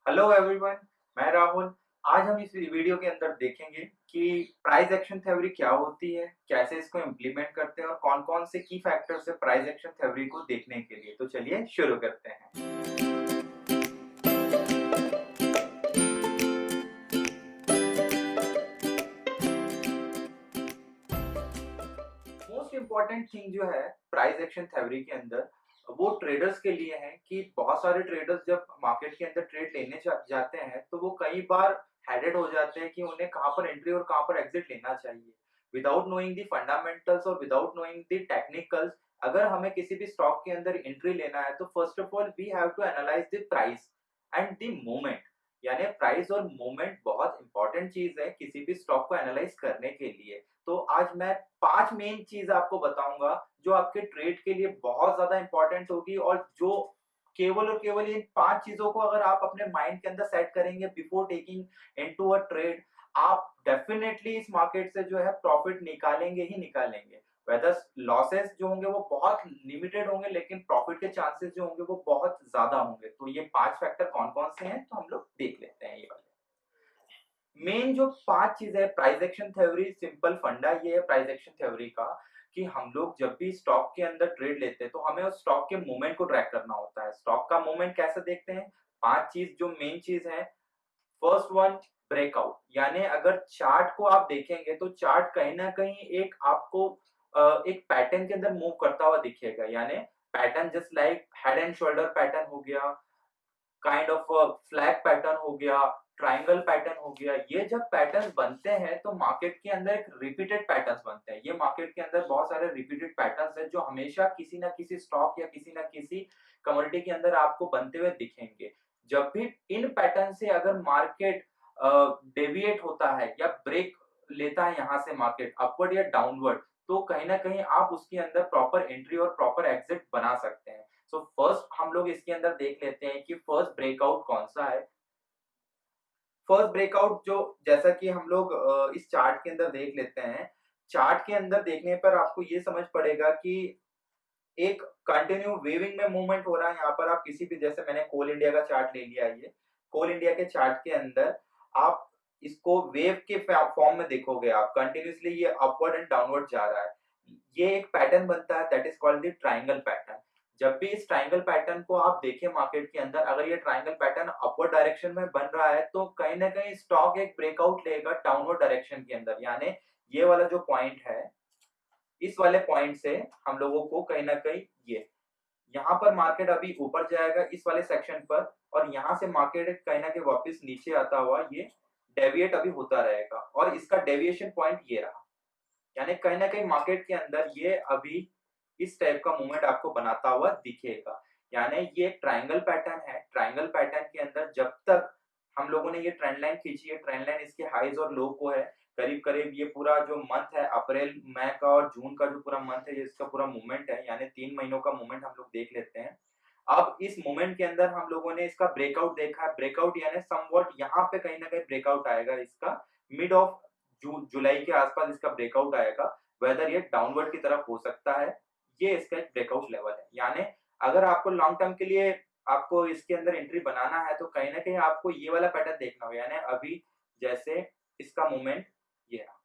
Hello everyone, मैं राहुल। आज हम इस वीडियो के अंदर देखेंगे कि प्राइस एक्शन थ्योरी क्या होती है, कैसे इसको इम्प्लीमेंट करते हैं और कौन-कौन से की फैक्टर्स है प्राइस एक्शन थ्योरी को देखने के लिए। तो चलिए शुरू करते हैं। मोस्ट इम्पोर्टेंट थिंग जो है प्राइस एक्शन थ्योरी के अंदर वो ट्रेडर्स के लिए है कि बहुत सारे ट्रेडर्स जब मार्केट के अंदर ट्रेड लेने जाते हैं तो वो कई बार हेडेड हो जाते हैं कि उन्हें कहाँ पर एंट्री और कहाँ पर एग्जिट लेना चाहिए विदाउट नोइंग द फंडामेंटल्स और विदाउट नोइंग द टेक्निकल्स। अगर हमें किसी भी स्टॉक के अंदर एंट्री लेना है तो first of all we have to analyse the price and the moment. यानी प्राइस और मोमेंट बहुत इंपॉर्टेंट चीज है किसी भी स्टॉक को एनालाइज करने के लिए। तो आज मैं 5 मेन चीज़ आपको बताऊँगा, जो आपके ट्रेड के लिए बहुत ज़्यादा इम्पोर्टेंट होगी और जो केवल और केवल इन 5 चीज़ों को अगर आप अपने माइंड के अंदर सेट करेंगे before taking into a trade, आप डेफिनिटली इस मार्केट से जो है प्रॉफिट निकालेंगे ही निकालेंगे। वेदर लॉसेस जो होंगे वो बहुत लिमिटेड होंगे लेकिन प्रॉफिट के चांसेस जो होंगे वो बहुत ज़्यादा होंगे। तो ये 5 फैक्टर कौन-कौन से हैं, तो हम लोग देख लेते हैं ये वाले। मेन जो 5 चीज़ है प्राइस एक्शन थ्योरी, सिंपल फंडा ये है प्राइस एक्शन थ्योरी का कि हम लोग जब भी स्टॉक के अंदर ट्रेड लेते हैं तो हमें उस स्टॉक के मूवमेंट को ट्रैक करना होता है। स्टॉक का मूवमेंट कैसे देखते हैं? 5 चीज़ जो मेन चीज़ है। First one, breakout. यानी अगर चार्ट को आप देखेंगे तो चार्ट कहीं न कहीं एक आपको एक पैटर्न के अंदर मूव करता हुआ दिखेगा। यानी pattern just like head and shoulder pattern हो गया, काइंड ऑफ फ्लैग पैटर्न हो गया, ट्रायंगल पैटर्न हो गया। ये जब पैटर्न्स बनते हैं तो मार्केट के अंदर एक रिपीटेड पैटर्न्स बनते हैं। ये मार्केट के अंदर बहुत सारे रिपीटेड पैटर्न्स हैं जो हमेशा किसी ना किसी स्टॉक या किसी ना किसी कमोडिटी के अंदर आपको बनते हुए दिखेंगे। जब भी इन पैटर्न से अगर मार्केट डेविएट होता है या ब्रेक लेता है यहाँ से मार्केट अपवर्ड या डाउनवर्ड, तो कहीं ना कहीं आप उसके अंदर प्रॉपर एंट्री और प्रॉपर एग्जिट बना सकते हैं। सो फर्स्ट हम लोग इसके अंदर देख लेते हैं कि फर्स्ट ब्रेकआउट कौन सा है। फर्स्ट ब्रेकआउट जो जैसा कि हम लोग इस चार्ट के अंदर देख लेते हैं। चार्ट के अंदर देखने पर आपको ये समझ पड़ेगा कि एक कंटिन्यू वेविंग में मूवमेंट हो रहा है। यहाँ पर आप किसी भी, जैसे मैंने कोल इंडिया का चार्ट ले लिया, ये कोल इंडिया के चार्ट के अंदर आप इसको वेव के फॉर्म में देखोगे, आप कंटिन्यूअसली ये अपवर्ड एंड डाउनवर्ड जा रहा है। ये एक पैटर्न बनता है that is called the triangle pattern. जब भी इस ट्रायंगल पैटर्न को आप देखें मार्केट के अंदर, अगर ये ट्रायंगल पैटर्न अपवर्ड डायरेक्शन में बन रहा है तो कहीं ना कहीं स्टॉक एक ब्रेकआउट लेगा डाउनवर्ड डायरेक्शन के अंदर। यानी ये वाला जो पॉइंट है, इस वाले पॉइंट से हम लोगों को कहीं ना कहीं ये यहाँ पर मार्केट अभी ऊपर जाएगा इस वाले सेक्शन पर, और यहाँ से मार्केट कहीं ना कहीं वापस नीचे आता हुआ ये डेविएट अभी होता रहेगा और इसका डेविएशन पॉइंट ये रहा। यानी कहीं ना कहीं मार्केट के अंदर ये अभी इस टाइप का मूवमेंट आपको बनाता हुआ दिखेगा। यानी ये एक ट्रायंगल पैटर्न है। ट्रायंगल पैटर्न के अंदर जब तक हम लोगों ने ये ट्रेंड लाइन खींची है, ट्रेंड लाइन इसके हाईज और लो को है, करीब करीब ये पूरा जो मंथ है अप्रैल मई का और जून का जो पूरा मंथ है, ये इसका पूरा मूवमेंट है। यानी 3 महीनों का मूवमेंट हम लोग देख लेते हैं। अब इस मूवमेंट के अंदर हम लोगों ने इसका ब्रेकआउट देखा है। ब्रेकआउट यानी समवॉट यहाँ पे कहीं ना कहीं ब्रेकआउट आएगा इसका, मिड ऑफ जुलाई के आसपास इसका ब्रेकआउट आएगा। वेदर ये डाउनवर्ड की तरफ हो सकता है, ये इसका एक ब्रेकआउट लेवल है। यानी अगर आपको लॉन्ग टर्म के लिए आपको इसके अंदर एंट्री बनाना है तो कहीं ना कहीं आपको ये वाला पैटर्न देखना होगा। यानी अभी जैसे इसका मूवमेंट ये रहा,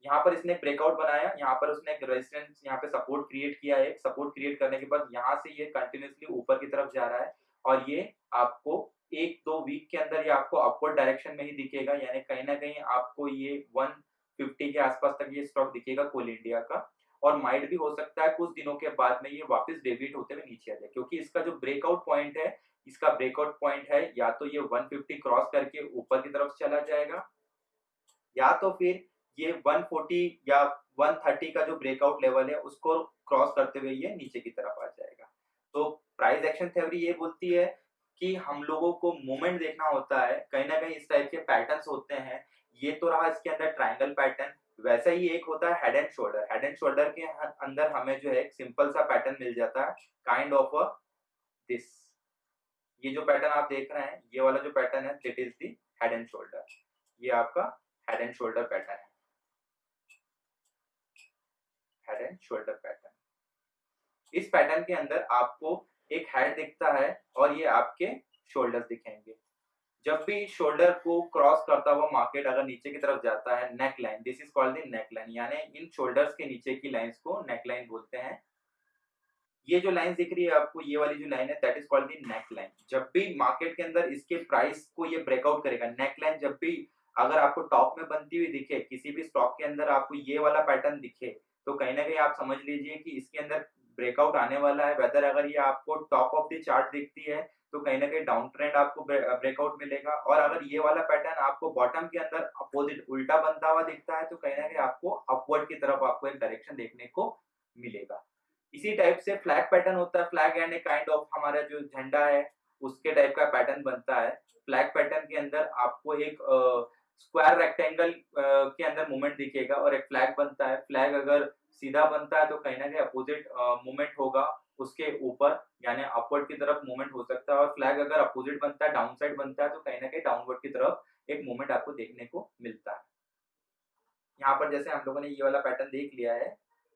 यहाँ पर इसने ब्रेकआउट बनाया, यहाँ पर उसने एक रेजिस्टेंस, यहाँ पे सपोर्ट क्रिएट किया है। एक सपोर्ट क्रिएट करने के बाद यहाँ से ये कंटिन्यूअसली ऊपर की तरफ जा रहा है और ये आपको 1-2 वीक के अंदर ये आपको अपवर्ड डायरेक्शन में ही दिखेगा। यानी कहीं ना कहीं आपको ये 150 के आसपास तक ये स्टॉक दिखेगा कोल इंडिया का, और माइट भी हो सकता है कुछ दिनों के बाद में ये वापस डेविएट होते हुए नीचे आ जाए, क्योंकि इसका जो ब्रेकआउट पॉइंट है, इसका ब्रेकआउट पॉइंट है या तो ये 150 क्रॉस करके ऊपर की तरफ चला जाएगा, या तो फिर ये 140 या 130 का जो ब्रेकआउट लेवल है उसको क्रॉस करते हुए ये नीचे की तरफ आ जाएगा। तो प्राइस एक्शन थ्योरी ये बोलती है कि हम लोगों को मूवमेंट देखना होता है, कहीं ना कहीं इस टाइप के पैटर्न्स होते हैं। ये तो रहा इसके अंदर ट्रायंगल पैटर्न। वैसा ही एक होता है head and shoulder. Head and shoulder के अंदर हमें जो है एक सिंपल सा पैटर्न मिल जाता है, काइंड ऑफ दिस। ये जो पैटर्न आप देख रहे हैं, ये वाला जो पैटर्न है that is the head and shoulder. ये आपका हेड एंड शोल्डर पैटर्न है, हेड एंड शोल्डर पैटर्न। इस पैटर्न के अंदर आपको एक हेड दिखता है और ये आपके शोल्डर्स दिखेंगे। जब भी शोल्डर को क्रॉस करता हुआ मार्केट अगर नीचे की तरफ जाता है, neck line, this is called the neck line, यानी इन शोल्डर्स के नीचे की लाइंस को नेक लाइन बोलते हैं। ये जो लाइन दिख रही है आपको, ये वाली जो लाइन है, that is called the neck line. जब भी मार्केट के अंदर इसके प्राइस को ये ब्रेकआउट करेगा, नेक लाइन जब भी अगर आपको टॉप में बनती हुई दिखे, किसी भी स्टॉक के अंदर आपको ये वाला पैटर्न दिखे, तो कहीं ना कहीं आप समझ लीजिए कि इसके अंदर ब्रेकआउट आने वाला है। वेदर अगर ये आपको टॉप ऑफ द चार्ट दिखती है तो कहीं ना कहीं डाउन ट्रेंड आपको ब्रेकआउट मिलेगा, और अगर ये वाला पैटर्न आपको बॉटम के अंदर अपोजिट उल्टा बनता हुआ दिखता है तो कहीं ना कहीं आपको अपवर्ड की तरफ आपको एक डायरेक्शन देखने को मिलेगा। इसी टाइप से फ्लैग पैटर्न होता है। फ्लैग यानी काइंड ऑफ हमारा जो झंडा है उसके टाइप का पैटर्न बनता है। फ्लैग पैटर्न के अंदर आपको एक स्क्वायर रेक्टेंगल के अंदर मूवमेंट दिखेगा और एक फ्लैग बनता है। फ्लैग अगर सीधा बनता है तो कहीं ना कहीं अपोजिट मूवमेंट होगा उसके ऊपर, यानी अपवर्ड की तरफ मूवमेंट हो सकता है, और फ्लैग अगर अपोजिट बनता है, डाउन साइड बनता है, तो कहीं ना कहीं डाउनवर्ड की तरफ एक मूवमेंट आपको देखने को मिलता है। यहाँ पर जैसे हम लोगों ने ये वाला पैटर्न देख लिया है,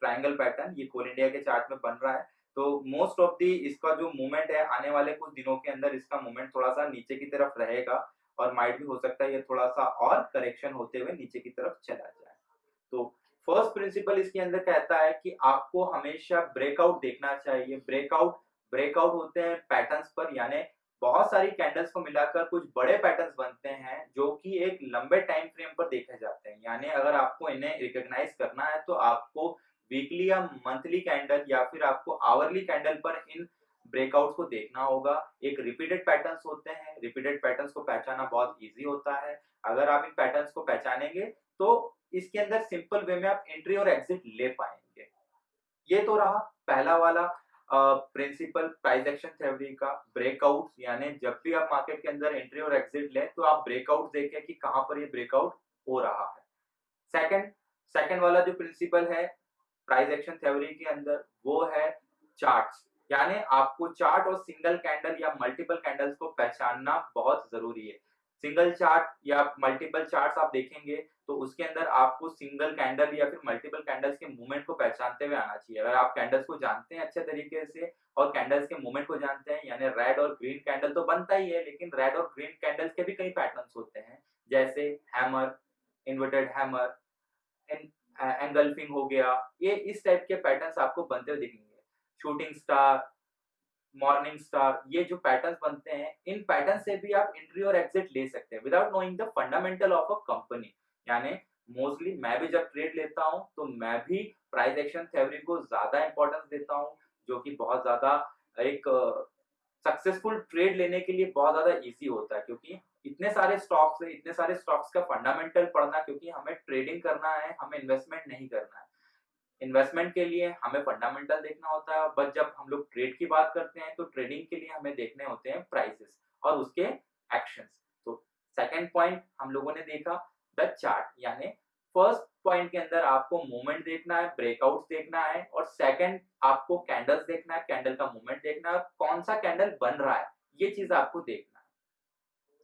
ट्रायंगल पैटर्न, ये कोल इंडिया के चार्ट में बन रहा है। तो मोस्ट ऑफ दी इसका जो मूवमेंट है आने वाले कुछ दिनों के अंदर इसका मूवमेंट थोड़ा सा नीचे की तरफ रहेगा, और माइट भी हो सकता है ये थोड़ा सा और करेक्शन होते हुए नीचे की तरफ चला जाए। तो फर्स्ट प्रिंसिपल इसके अंदर कहता है कि आपको हमेशा ब्रेकआउट देखना चाहिए। ब्रेकआउट ब्रेकआउट होते हैं पैटर्न्स पर, यानी बहुत सारी कैंडल्स को मिलाकर कुछ बड़े पैटर्न्स बनते हैं जो कि एक लंबे टाइम फ्रेम पर देखे जाते हैं। यानी अगर आपको इन्हें रिकॉग्नाइज करना है तो आपको वीकली या मंथली कैंडल या फिर आपको आवरली कैंडल पर इन ब्रेकआउट्स को देखना होगा। एक रिपीटेड पैटर्न्स होते हैं, रिपीटेड पैटर्न्स को पहचानना बहुत इजी होता है। अगर आप इन पैटर्न्स को पहचानेंगे तो इसके अंदर सिंपल वे में आप एंट्री और एग्जिट ले पाएंगे। ये तो रहा पहला वाला प्रिंसिपल प्राइस एक्शन थ्योरी का, ब्रेकआउट, यानी जब भी आप मार्केट के अंदर एंट्री और एग्जिट लें तो आप ब्रेकआउट देखें कि कहां पर ये ब्रेकआउट हो रहा है। सेकंड सेकंड वाला जो प्रिंसिपल है प्राइस एक्शन थ्योरी के अंदर वो है चार्ट्स, यानी आपको चार्ट और सिंगल कैंडल या मल्टीपल कैंडल्स को पहचानना बहुत जरूरी है। सिंगल चार्ट या मल्टीपल चार्ट्स आप देखेंगे तो उसके अंदर आपको सिंगल कैंडल या फिर मल्टीपल कैंडल्स के मूवमेंट को पहचानते हुए आना चाहिए। अगर आप कैंडल्स को जानते हैं अच्छे तरीके से और कैंडल्स के मूवमेंट को जानते हैं, यानी रेड और ग्रीन कैंडल तो बनता ही है, लेकिन रेड और ग्रीन कैंडल्स के भी कई पैटर्न्स होते हैं, जैसे हैमर, इन्वर्टेड हैमर, एंगल्फिंग हो गया। ये इस टाइप के पैटर्न्स आपको बनते हुए दिखेंगे। शूटिंग स्टार, मॉर्निंग स्टार, ये जो पैटर्न्स बनते हैं, इन पैटर्न से भी आप एंट्री और एग्जिट ले सकते हैं without knowing the fundamental of a company. यानी मोस्टली मैं भी जब ट्रेड लेता हूं तो मैं भी प्राइस एक्शन थ्योरी को ज्यादा इंपॉर्टेंस देता हूं, जो कि बहुत ज्यादा एक सक्सेसफुल ट्रेड लेने के लिए बहुत ज्यादा इजी होता है, क्योंकि इतने सारे स्टॉक्स का फंडामेंटल पढ़ना, क्योंकि हमें ट्रेडिंग करना है, हमें इन्वेस्टमेंट नहीं करना है। इन्वेस्टमेंट के लिए हमें फंडामेंटल देखना होता है, बट जब हम लोग ट्रेड की बात करते हैं तो ट्रेडिंग के लिए हमें देखने होते हैं प्राइसेस और उसके एक्शंस। तो सेकंड पॉइंट हम लोगों ने देखा द चार्ट, यानी फर्स्ट पॉइंट के अंदर आपको मूवमेंट देखना है, ब्रेकआउट्स देखना है, और सेकंड आपको कैंडल्स देखना है, कैंडल का मूवमेंट देखना है, कौन सा कैंडल बन रहा है ये चीज आपको देखना है।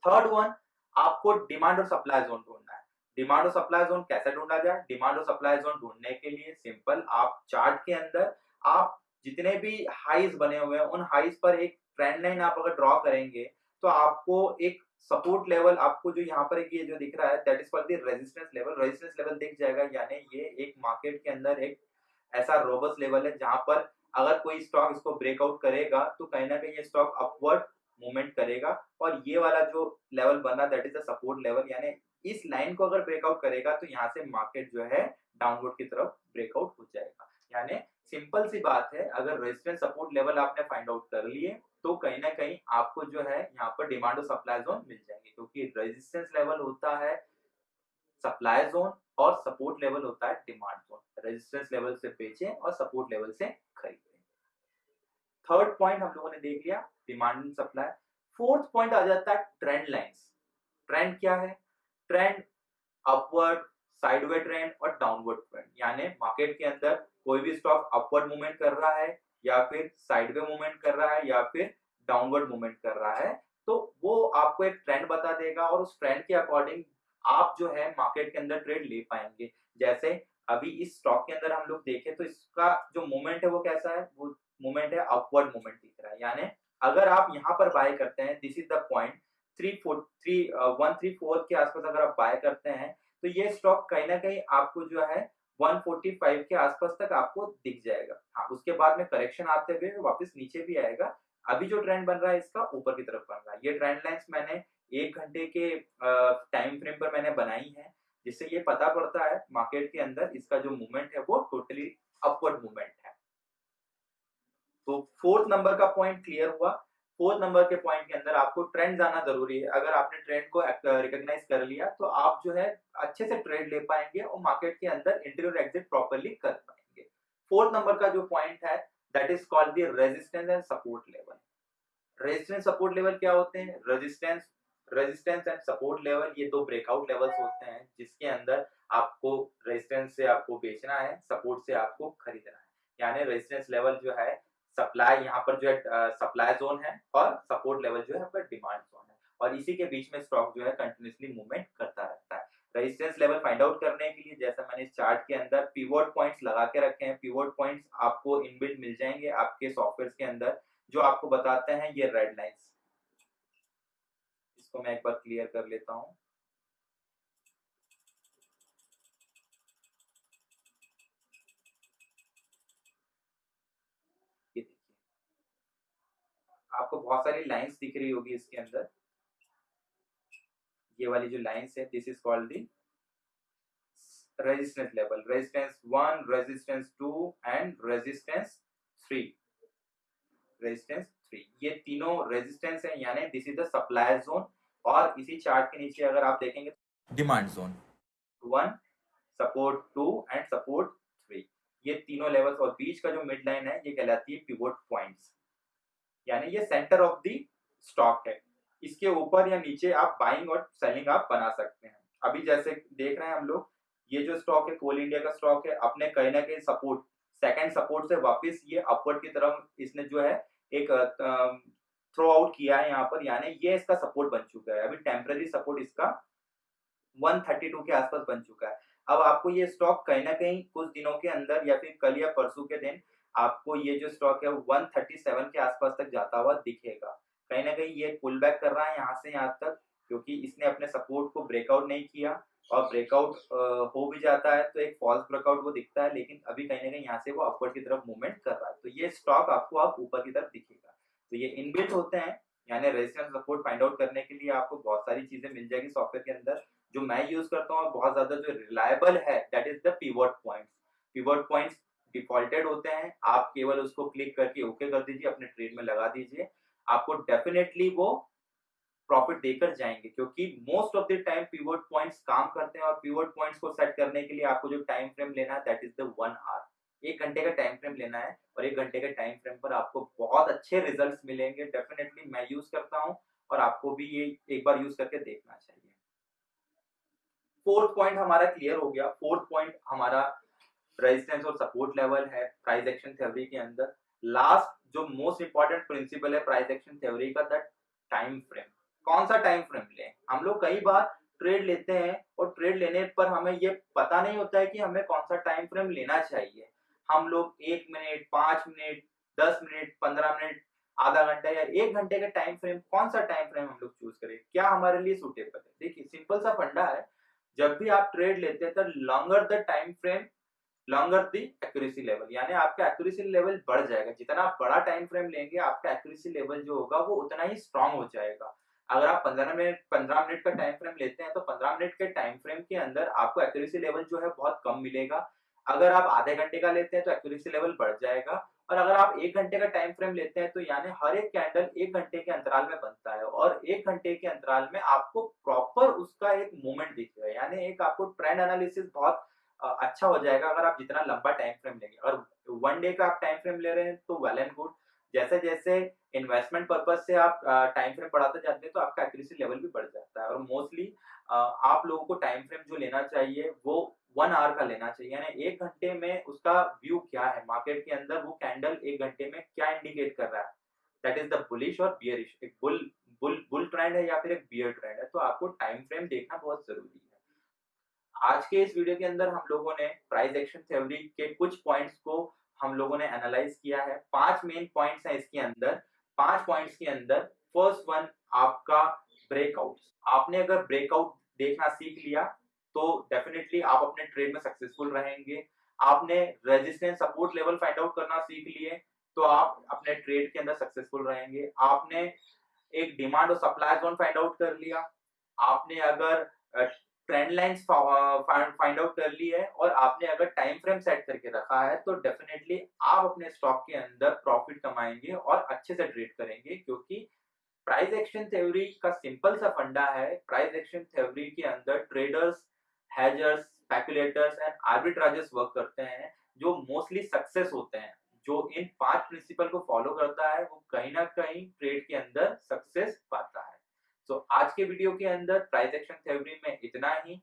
थर्ड वन, आपको डिमांड और सप्लाई जोन ढूंढना है। डिमांड और सप्लाई जोन कैसे ढूंढा जाए? डिमांड और सप्लाई जोन ढूंढने के लिए सिंपल, आप चार्ट के अंदर आप जितने भी हाईज बने हुए हैं उन हाईज पर एक ट्रेंड लाइन आप अगर ड्रॉ करेंगे तो आपको एक सपोर्ट लेवल, आपको जो यहाँ पर एक ये जो दिख रहा है that is called the resistance level दिख जाएगा। यानी ये एक मार्केट के अंदर एक ऐसा रोबस्ट लेवल है जहां पर अगर कोई स्टॉक इसको ब्रेकआउट करेगा तो कहीं ना कहीं ये स्टॉक अपवर्ड मूवमेंट करेगा, और ये वाला जो लेवल बना that is the support level. यानी इस लाइन को अगर ब्रेकआउट करेगा तो यहाँ से मार्केट जो है डाउनवर्ड की तरफ ब्रेकआउट हो जाएगा। यानी सिंपल सी बात है, अगर रेजिस्टेंस सपोर्ट लेवल आपने फाइंड आउट कर लिए तो कहीं ना कहीं आपको जो है यहाँ पर डिमांड और सप्लाई जोन मिल जाएंगे, क्योंकि रेजिस्टेंस लेवल होता है सप्लाई जोन और सपोर्ट लेवल होता है डिमांड जोन। रेजिस्टेंस लेवल से बेचें और सपोर्ट लेवल से खरीदें। थर्ड पॉइंट हम लोगों ने देख लिया demand and supply. Fourth point आ जाता है ट्रेंड लाइंस। ट्रेंड क्या है? ट्रेंड अपवर्ड, साइडवे ट्रेंड और डाउनवर्ड ट्रेंड, यानी मार्केट के अंदर कोई भी स्टॉक अपवर्ड मूवमेंट कर रहा है या फिर साइडवे मूवमेंट कर रहा है या फिर डाउनवर्ड मूवमेंट कर रहा है, तो वो आपको एक ट्रेंड बता देगा और उस ट्रेंड के अकॉर्डिंग आप जो है मार्केट के अंदर ट्रेड ले पाएंगे। जैसे अभी इस स्टॉक के अंदर हम लोग देखें तो इसका जो मूवमेंट है वो कैसा है? वो मूवमेंट है अपवर्ड मूवमेंट दिख रहा है, यानी अगर आप यहाँ पर बाय करते हैं, दिस इज द पॉइंट 134 के आसपास अगर आप बाय करते हैं तो ये स्टॉक कहीं ना कहीं आपको जो है 145 के आसपास तक आपको दिख जाएगा। हाँ, उसके बाद में करेक्शन आते हुए वापस नीचे भी आएगा। अभी जो ट्रेंड बन रहा है इसका ऊपर की तरफ बन रहा है। ये ट्रेंड लाइंस मैंने 1 घंटे के टाइम फ्रेम पर मैंने बनाई है, जिससे ये पता पड़ता है मार्केट के अंदर इसका जो मूवमेंट है वो टोटली अपवर्ड मूवमेंट है। तो फोर्थ नंबर का पॉइंट क्लियर हुआ। फोर्थ नंबर के पॉइंट के अंदर आपको ट्रेंड जाना जरूरी है। अगर आपने ट्रेंड को रिकॉग्नाइज कर लिया तो आप जो है अच्छे से ट्रेड ले पाएंगे और मार्केट के अंदर एंट्री और एग्जिट प्रॉपर्ली कर पाएंगे। फोर्थ नंबर का जो पॉइंट है that is called the resistance and support level. Resistance support level क्या होते हैं? रेजिस्टेंस एंड सपोर्ट लेवल ये दो ब्रेकआउट लेवल्स होते हैं जिसके अंदर आपको रेजिस्टेंस से आपको बेचना है, सपोर्ट से आपको खरीदना है। यानी रेजिस्टेंस लेवल जो है सप्लाई, यहाँ पर जो है सप्लाई जोन है, और सपोर्ट लेवल जो है पर डिमांड जोन है, और इसी के बीच में स्टॉक जो है कंटिन्यूअसली मूवमेंट करता रहता है। रेजिस्टेंस लेवल फाइंड आउट करने के लिए जैसा मैंने इस चार्ट के अंदर पिवोट पॉइंट्स लगा के रखे हैं, पिवोट पॉइंट्स आपको इनबिल्ट मिल जाएंगे आपके सॉफ्टवेयर के अंदर, जो आपको बताते हैं ये रेड लाइंस। इसको मैं एक बार क्लियर कर लेता हूं। ये देखिए, आपको बहुत सारी लाइंस दिख रही होगी इसके अंदर। ये वाली जो लाइंस है this is called the resistance level, resistance 1, resistance 2 and resistance 3। Resistance 3 ये तीनों रेजिस्टेंस है, यानी this is the supply zone. और इसी चार्ट के नीचे अगर आप देखेंगे demand zone 1, support 2 and support 3, ये तीनों लेवल्स, और बीच का जो मिड लाइन है ये कहलाती है पिवोट पॉइंट्स, यानी ये सेंटर ऑफ द स्टॉक है। इसके ऊपर या नीचे आप बाइंग और सेलिंग आप बना सकते हैं। अभी जैसे देख रहे हैं हम लोग, ये जो स्टॉक है कोल इंडिया का स्टॉक है, अपने कहीं ना कहीं सपोर्ट, सेकंड सपोर्ट से वापस ये अपवर्ड की तरफ इसने जो है एक थ्रो आउट किया है यहाँ पर, यानी ये इसका सपोर्ट बन चुका है। अभी टेम्पररी सपोर्ट इसका 132 के आसपास बन चुका है। अब आपको ये स्टॉक कहीं ना कहीं कुछ दिनों के अंदर या फिर कल या परसों के दिन आपको ये जो स्टॉक है 137 के आसपास तक जाता हुआ दिखेगा। कहीं ना कहीं ये पुल बैक कर रहा है यहाँ से यहाँ तक, क्योंकि इसने अपने सपोर्ट को ब्रेकआउट नहीं किया, और ब्रेकआउट हो भी जाता है तो एक फॉल्स ब्रेकआउट वो दिखता है, लेकिन अभी कहीं ना कहीं यहाँ से वो अपवर्ड की तरफ मूवमेंट कर रहा है। तो ये स्टॉक आपको अब ऊपर की तरफ दिखेगा। तो ये इनबिल्ट होते हैं, यानी रेजिस्टेंस सपोर्ट फाइंड आउट करने के लिए आपको बहुत सारी चीजें मिल जाएगी सॉफ्टवेयर के अंदर। जो मैं यूज करता हूँ बहुत ज्यादा जो रिलायबल है that is the pivot points. Pivot points defaulted होते हैं, आप केवल उसको क्लिक करके ओके कर दीजिए, अपने ट्रेड में लगा दीजिए, आपको डेफिनेटली वो प्रॉफिट देकर जाएंगे, क्योंकि most of the time pivot points काम करते हैं। और पिवोट पॉइंट्स को सेट करने के लिए आपको जो टाइम फ्रेम लेना है दैट इज द 1 आवर, 1 घंटे का टाइम फ्रेम लेना है, और 1 घंटे के टाइम फ्रेम पर आपको बहुत अच्छे रिजल्ट्स मिलेंगे। डेफिनेटली मैं यूज करता हूँ और आपको भी ये एक बार यूज करके देखना चाहिए। फोर्थ पॉइंट हमारा क्लियर हो गया। फोर्थ पॉइंट हमारा रेजिस्टेंस और सपोर्ट लेवल है प्राइस एक्शन थ्योरी के अंदर। लास्ट जो मोस्ट इंपॉर्टेंट प्रिंसिपल है प्राइस एक्शन थ्योरी का, दैट टाइम फ्रेम। कौन सा टाइम फ्रेम लें? हम लोग कई बार ट्रेड लेते हैं और ट्रेड लेने पर हमें ये पता नहीं होता है कि हमें कौन सा टाइम फ्रेम लेना चाहिए। हम लोग 1 मिनट, 5 मिनट, 10 मिनट, 15 मिनट, आधा घंटा या 1 घंटे का टाइम फ्रेम, कौन सा टाइम फ्रेम हम लोग चूज करें, क्या हमारे लिए सुटेबल है? देखिए सिंपल सा फंडा है, जब भी आप ट्रेड लेते हैं तो longer the time frame longer the accuracy level, यानी आपका एक्यूरेसी लेवल बढ़ जाएगा। जितना आप बड़ा टाइम फ्रेम लेंगे आपका एक्यूरेसी लेवल जो होगा वो उतना ही स्ट्रांग हो जाएगा। अगर आप 15 मिनट का टाइम फ्रेम लेते हैं तो 15 मिनट के टाइम फ्रेम के अंदर आपको एक्यूरेसी लेवल जो है बहुत कम मिलेगा। अगर आप आधे घंटे का लेते हैं तो एक्यूरेसी लेवल बढ़ जाएगा। और अगर आप 1 घंटे का टाइम फ्रेम लेते हैं तो यानी हर एक कैंडल 1 घंटे के अंतराल में बनता है, और 1 घंटे के अंतराल में आपको प्रॉपर उसका एक मूवमेंट दिखेगा, यानी एक आपको ट्रेंड एनालिसिस बहुत अच्छा हो जाएगा अगर आप जितना लंबा टाइम फ्रेम लेंगे। और 1 डे का आप टाइम फ्रेम ले रहे हैं तो वेल एंड गुड। जैसे जैसे इन्वेस्टमेंट पर्पज से आप टाइम फ्रेम बढ़ाते जाते हैं तो आपका एक्यूरेसी लेवल भी बढ़ जाता है। और मोस्टली आप लोगों को टाइम फ्रेम जो लेना चाहिए वो 1 आवर का लेना चाहिए, यानी 1 घंटे में उसका व्यू क्या है मार्केट के अंदर, वो कैंडल 1 घंटे में क्या इंडिकेट कर रहा है, दैट इज द बुलिश और बियरिश, एक बुल बुल बुल ट्रेंड है या फिर एक बियर ट्रेंड है। तो आपको टाइम फ्रेम देखना बहुत जरूरी है। आज के इस वीडियो के अंदर हम लोगों ने प्राइस एक्शन थ्योरी के कुछ पॉइंट्स को हम लोगों ने एनालाइज किया है। 5 मेन पॉइंट्स हैं इसके अंदर 5 पॉइंट्स के अंदर फर्स्ट वन आपका ब्रेकआउट। आपने अगर ब्रेकआउट देखना सीख लिया तो डेफिनेटली आप अपने ट्रेड में सक्सेसफुल रहेंगे। आपने resistance support level find out करना सीख लिए तो आप अपने ट्रेड के अंदर सक्सेसफुल रहेंगे। आपने एक डिमांड और सप्लाई जोन फाइंड आउट कर लिया, आपने अगर ट्रेंड लाइंस फाइंड आउट कर ली है और आपने अगर टाइम फ्रेम सेट करके रखा है तो डेफिनेटली आप अपने स्टॉक के अंदर प्रॉफिट कमाएंगे और अच्छे से ट्रेड करेंगे, क्योंकि प्राइस एक्शन थ्योरी का सिंपल सा फंडा है। प्राइस एक्शन थ्योरी के अंदर ट्रेडर्स, हेजर्स, स्पेकुलेटर्स एंड आर्बिट्राजर्स वर्क करते हैं जो मोस्टली सक्सेस होते हैं। जो इन 5 प्रिंसिपल को फॉलो करता है वो कहीं ना कहीं ट्रेड के अंदर सक्सेस पाता है। तो आज के वीडियो के अंदर प्राइस एक्शन थ्योरी में इतना ही।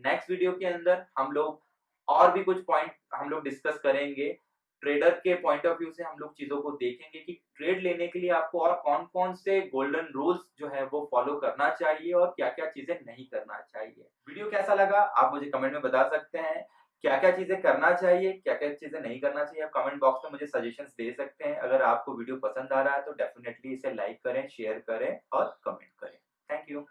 नेक्स्ट वीडियो के अंदर हम लोग और भी कुछ पॉइंट हम लोग डिस्कस करेंगे। ट्रेडर के पॉइंट ऑफ व्यू से हम लोग चीजों को देखेंगे कि ट्रेड लेने के लिए आपको और कौन कौन से गोल्डन रूल्स जो है वो फॉलो करना चाहिए और क्या क्या चीजें नहीं करना चाहिए। वीडियो कैसा लगा आप मुझे कमेंट में बता सकते हैं। क्या क्या चीजें करना चाहिए, क्या क्या चीजें नहीं करना चाहिए, आप कमेंट बॉक्स में मुझे सजेशंस दे सकते हैं। अगर आपको वीडियो पसंद आ रहा है तो डेफिनेटली इसे लाइक करें, शेयर करें और कमेंट करें। Thank you.